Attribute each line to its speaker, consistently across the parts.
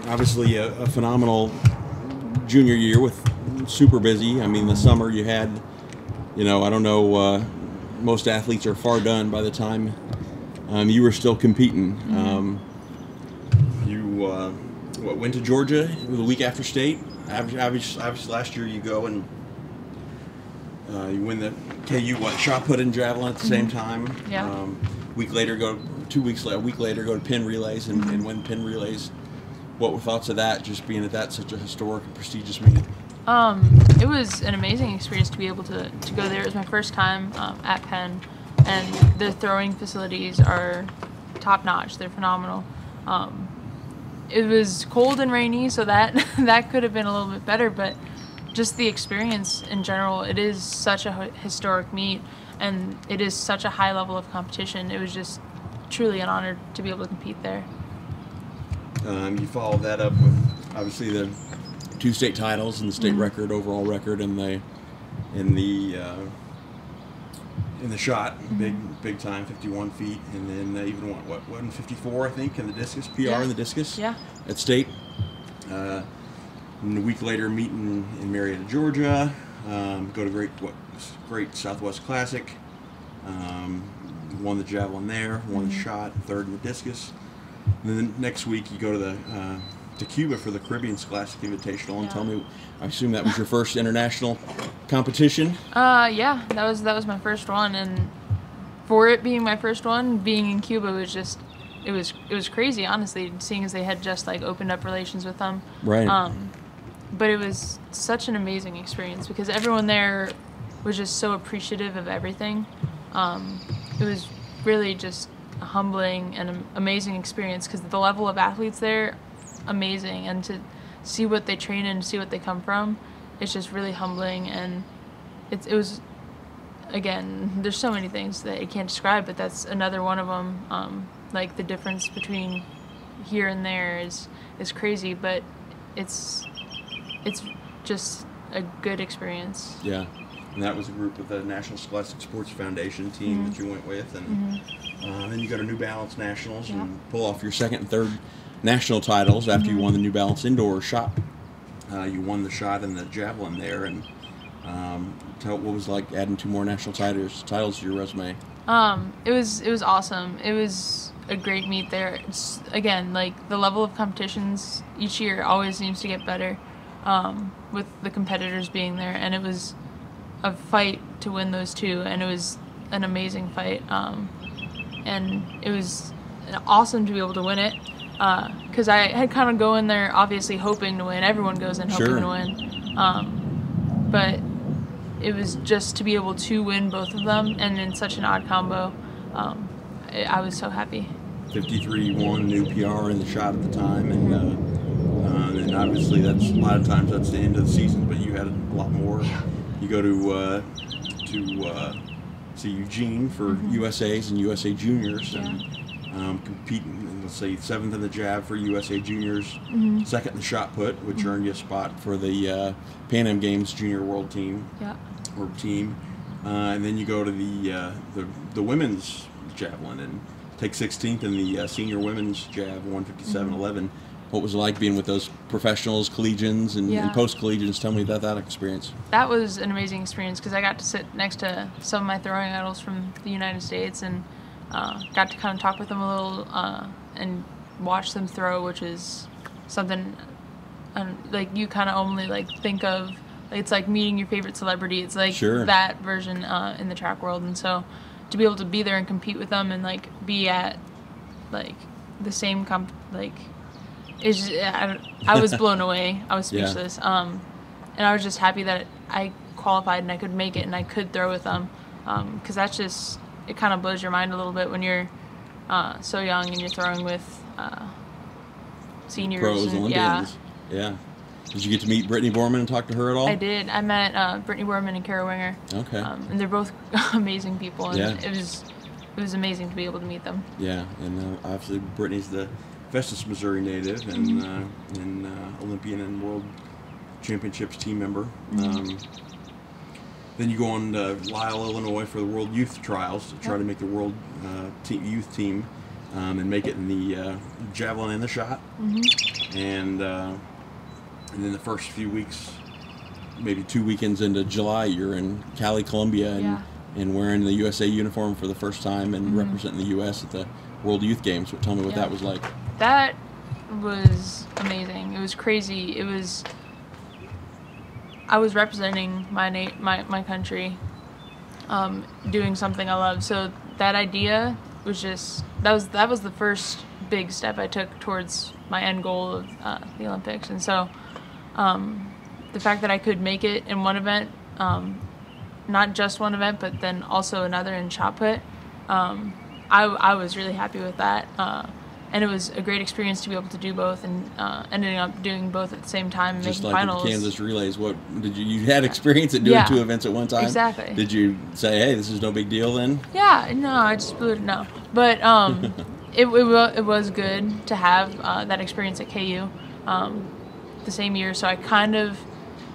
Speaker 1: obviously a phenomenal junior year with super busy. I mean, the summer you had, I don't know, most athletes are far done by the time you were still competing. You went to Georgia the week after state. Obviously, last year you go and you win the KU shot put and javelin at the same time.
Speaker 2: Yeah.
Speaker 1: A week later, go to Penn Relays and win Penn Relays. What were thoughts of that? Just being at that such a historic and prestigious meet.
Speaker 2: It was an amazing experience to be able to go there. It was my first time at Penn, and the throwing facilities are top notch. They're phenomenal. It was cold and rainy, so that could have been a little bit better, but just the experience in general, it is such a historic meet, and it is such a high level of competition. It was just truly an honor to be able to compete there.
Speaker 1: You followed that up with obviously the 2 state titles and the state record, overall record, in the shot, big time, 51 feet, and then even what 54, I think, in the discus, PR in the discus, at state. And a week later, meet in Marietta, Georgia. Go to great Southwest Classic. Won the javelin there, won the shot, third in the discus. And then the next week, you go to Cuba for the Caribbean Scholastic Invitational. And tell me, I assume that was your first international competition?
Speaker 2: Yeah, that was my first one, and for it being my first one, being in Cuba was just, it was crazy, honestly, seeing as they had just opened up relations with them.
Speaker 1: Right.
Speaker 2: But it was such an amazing experience because everyone there was just so appreciative of everything. It was really just a humbling and amazing experience because the level of athletes there, amazing, and to see what they train and see what they come from, it's just really humbling. And it was, again, there's so many things that I can't describe, but that's another one of them. Like the difference between here and there is crazy, but it's just a good experience.
Speaker 1: Yeah, and that was a group with the National Scholastic Sports Foundation team that you went with, and then you go to New Balance Nationals and pull off your second and third national titles after you won the New Balance indoor shot. You won the shot and the javelin there, and tell what was like adding 2 more national titles to your resume.
Speaker 2: It was awesome. It was a great meet there. It's, again, the level of competitions each year always seems to get better. With the competitors being there, and it was a fight to win those 2, and it was an amazing fight, and it was awesome to be able to win it, because I had kind of go in there obviously hoping to win. Everyone goes in hoping to win, but it was just to be able to win both of them, and in such an odd combo, I was so happy.
Speaker 1: 53-1 new PR in the shot at the time, and obviously that's a lot of times that's the end of the season, but you had a lot more. You go to see Eugene for USA's and USA Juniors, and compete in, let's say, 7th in the jab for USA Juniors, 2nd in the shot put, which earned you a spot for the PanAm Games Junior World Team. Or team, and then you go to the women's javelin and take 16th in the senior women's jab, 157.11. What was it like being with those professionals, collegians, and post-collegians? Tell me about that experience.
Speaker 2: That was an amazing experience because I got to sit next to some of my throwing idols from the United States and got to kind of talk with them a little and watch them throw, which is something you kind of only think of. It's like meeting your favorite celebrity. It's like that version in the track world, and so to be able to be there and compete with them and be at the same I was blown away. I was speechless. And I was just happy that I qualified and I could make it and I could throw with them. Because that's just, it kind of blows your mind a little bit when you're so young and you're throwing with seniors.
Speaker 1: Pros, Olympians. Yeah. Did you get to meet Brittany Borman and talk to her at all?
Speaker 2: I did. I met Brittany Borman and Kara Winger.
Speaker 1: Okay.
Speaker 2: And they're both amazing people. And it was amazing to be able to meet them.
Speaker 1: Yeah, and obviously Brittany's the Festus, Missouri native and Olympian and World Championships team member. Then you go on to Lisle, Illinois for the World Youth Trials to try to make the World Youth team. and make it in the javelin and the shot. And then the first few weeks, maybe 2 weekends into July, you're in Cali, Colombia, and wearing the USA uniform for the first time and representing the U.S. at the World Youth Games. So tell me what that was like.
Speaker 2: That was amazing. It was crazy. I was representing my country, doing something I love. So that idea was just that was the first big step I took towards my end goal of the Olympics. And so the fact that I could make it in one event, not just one event, but then also another in shot put, I was really happy with that. And it was a great experience to be able to do both, and ending up doing both at the same time and
Speaker 1: just
Speaker 2: making
Speaker 1: like
Speaker 2: finals.
Speaker 1: The Kansas Relays, what did you had experience at doing 2 events at one time?
Speaker 2: Exactly.
Speaker 1: Did you say, hey, this is no big deal then?
Speaker 2: Yeah, no, I just blew it. No, but it was good to have that experience at KU the same year. So I kind of,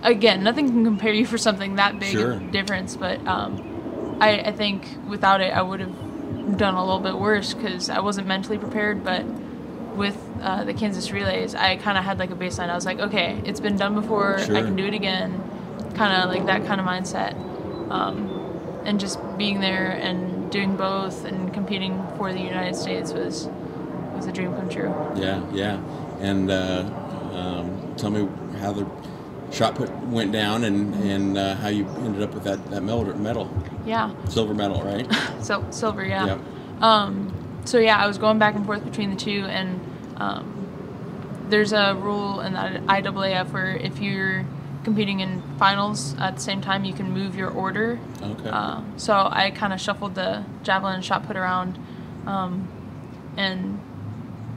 Speaker 2: again, nothing can compare you for something that big of difference, but I think without it I would have done a little bit worse because I wasn't mentally prepared. But with the Kansas Relays, I kind of had like a baseline. I was like, okay, it's been done before, I can do it again, kind of like that kind of mindset. And just being there and doing both and competing for the United States was a dream come true.
Speaker 1: Yeah. And tell me how the shot put went down and how you ended up with that medal.
Speaker 2: Yeah.
Speaker 1: Silver medal, right?
Speaker 2: Silver, yeah.
Speaker 1: Yep.
Speaker 2: So yeah, I was going back and forth between the two, and there's a rule in the IAAF where if you're competing in finals at the same time, you can move your order.
Speaker 1: Okay.
Speaker 2: So I kind of shuffled the javelin and shot put around, and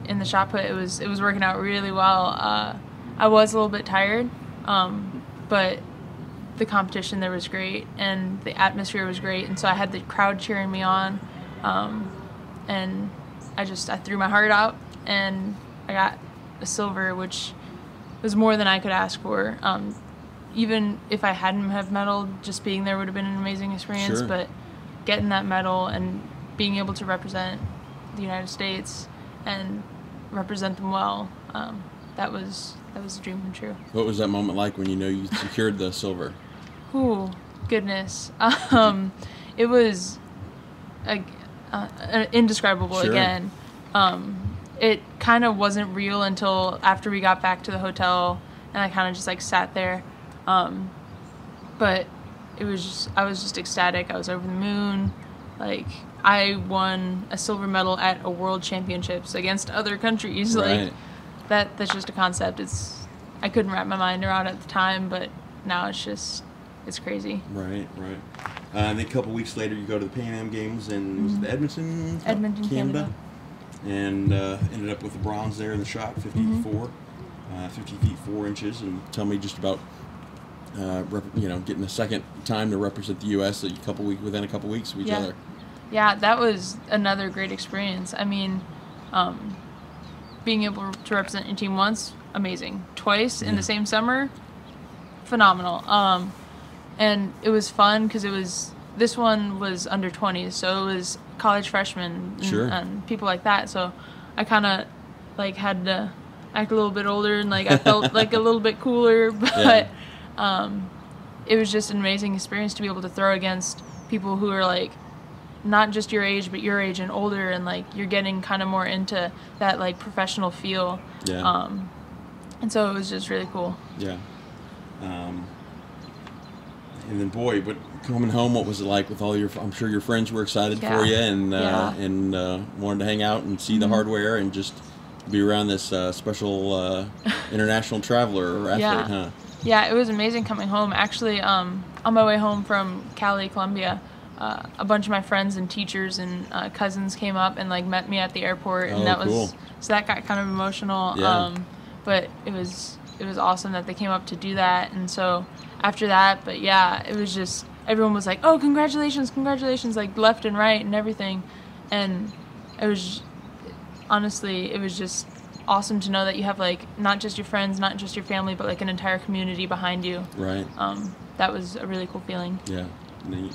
Speaker 2: in the shot put, it was working out really well. I was a little bit tired, but the competition there was great and the atmosphere was great, and so I had the crowd cheering me on, and I threw my heart out and I got a silver, which was more than I could ask for. Even if I hadn't have medaled, just being there would have been an amazing experience. But getting that medal and being able to represent the United States and represent them well, that was a dream come true.
Speaker 1: What was that moment like when you know you secured the silver?
Speaker 2: Ooh, goodness. It was indescribable again. It kind of wasn't real until after we got back to the hotel, and I kind of just like sat there. But I was just ecstatic. I was over the moon. Like, I won a silver medal at a world championships against other countries.
Speaker 1: Right.
Speaker 2: Like, that's just a concept. I couldn't wrap my mind around it at the time, but now it's crazy.
Speaker 1: Right. And then a couple weeks later, you go to the PanAm Games in was it Edmonton,
Speaker 2: Canada.
Speaker 1: And ended up with the bronze there in the shot, 50 feet 4 inches. And tell me just about getting a second time to represent the U.S. within a couple weeks of each other.
Speaker 2: Yeah, that was another great experience. I mean, being able to represent your team once, amazing. Twice in the same summer, phenomenal. And it was fun because this one was under 20s, so it was college freshmen and people like that. So I kind of like had to act a little bit older, and like I felt like a little bit cooler, but it was just an amazing experience to be able to throw against people who are like not just your age, but your age and older, and like you're getting kind of more into that like professional feel. And so it was just really cool.
Speaker 1: And then, boy, but coming home, what was it like with all I'm sure your friends were excited for you and wanted to hang out and see the hardware and just be around this special international traveler or athlete, huh?
Speaker 2: Yeah, it was amazing coming home. Actually, on my way home from Cali, Colombia, a bunch of my friends and teachers and cousins came up and like met me at the airport, and so that got kind of emotional. But it was awesome that they came up to do that, and so after that, but yeah, it was just everyone was like, "Oh, congratulations, like left and right and everything," and it was just awesome to know that you have like not just your friends, not just your family, but like an entire community behind you.
Speaker 1: Right.
Speaker 2: That was a really cool feeling.
Speaker 1: Yeah. Neat.